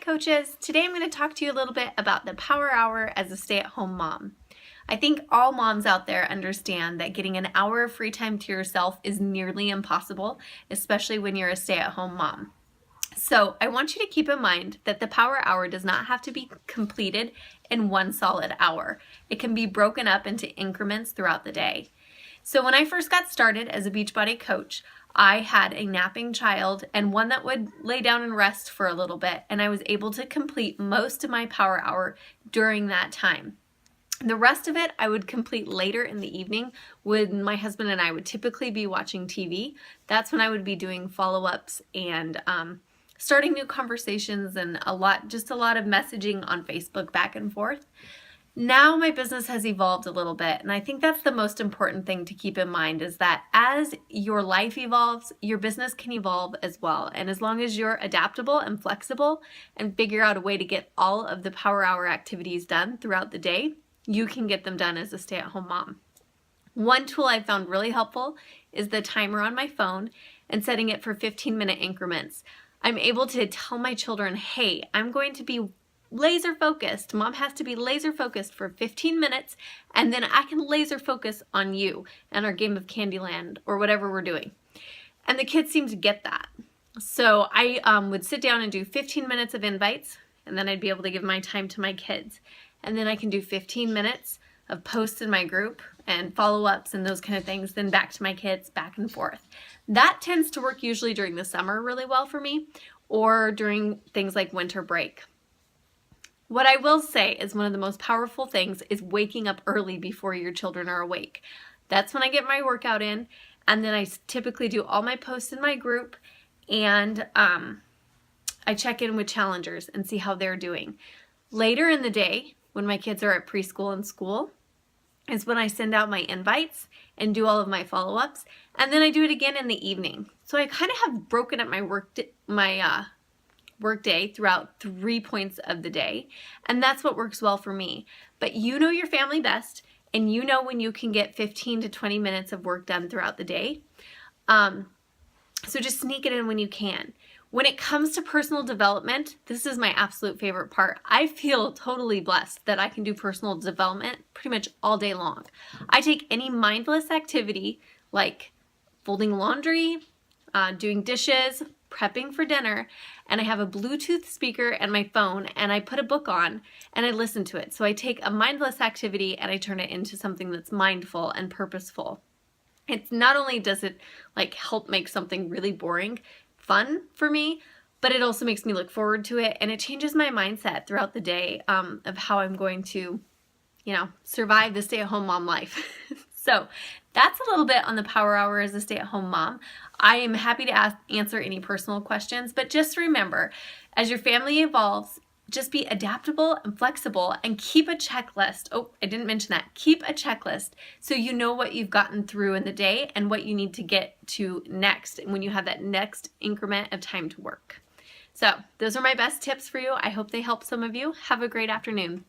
coaches. Today I'm going to talk to you a little bit about the power hour as a stay-at-home mom. I think all moms out there understand that getting an hour of free time to yourself is nearly impossible, especially when you're a stay-at-home mom. So I want you to keep in mind that the power hour does not have to be completed in one solid hour. It can be broken up into increments throughout the day. So when I first got started as a Beachbody coach, I had a napping child and one that would lay down and rest for a little bit, and I was able to complete most of my power hour during that time. The rest of it I would complete later in the evening when my husband and I would typically be watching TV. That's when I would be doing follow-ups and starting new conversations and a lot of messaging on Facebook back and forth. Now my business has evolved a little bit, and I think that's the most important thing to keep in mind, is that as your life evolves, your business can evolve as well. And as long as you're adaptable and flexible and figure out a way to get all of the power hour activities done throughout the day, you can get them done as a stay-at-home mom. One tool I found really helpful is the timer on my phone and setting it for 15-minute increments. I'm able to tell my children, hey, I'm going to be laser focused. Mom has to be laser focused for 15 minutes, and then I can laser focus on you and our game of Candyland or whatever we're doing. And the kids seem to get that. So I would sit down and do 15 minutes of invites, and then I'd be able to give my time to my kids. And then I can do 15 minutes of posts in my group and follow-ups and those kind of things, then back to my kids, back and forth. That tends to work usually during the summer really well for me, or during things like winter break. What I will say is one of the most powerful things is waking up early before your children are awake. That's when I get my workout in, and then I typically do all my posts in my group, and I check in with challengers and see how they're doing. Later in the day, when my kids are at preschool and school, is when I send out my invites and do all of my follow-ups, and then I do it again in the evening. So I kind of have broken up my workday throughout 3 points of the day, and that's what works well for me. But you know your family best, and you know when you can get 15 to 20 minutes of work done throughout the day. So just sneak it in when you can. When it comes to personal development, this is my absolute favorite part. I feel totally blessed that I can do personal development pretty much all day long. I take any mindless activity like folding laundry, doing dishes, prepping for dinner, and I have a Bluetooth speaker and my phone, and I put a book on and I listen to it. So I take a mindless activity and I turn it into something that's mindful and purposeful. It's not only does it like help make something really boring fun for me, but it also makes me look forward to it, and it changes my mindset throughout the day of how I'm going to, survive the stay-at-home mom life. So that's a little bit on the power hour as a stay-at-home mom. I am happy to answer any personal questions, but just remember, as your family evolves, just be adaptable and flexible and keep a checklist. Oh, I didn't mention that. Keep a checklist so you know what you've gotten through in the day and what you need to get to next when you have that next increment of time to work. So those are my best tips for you. I hope they help some of you. Have a great afternoon.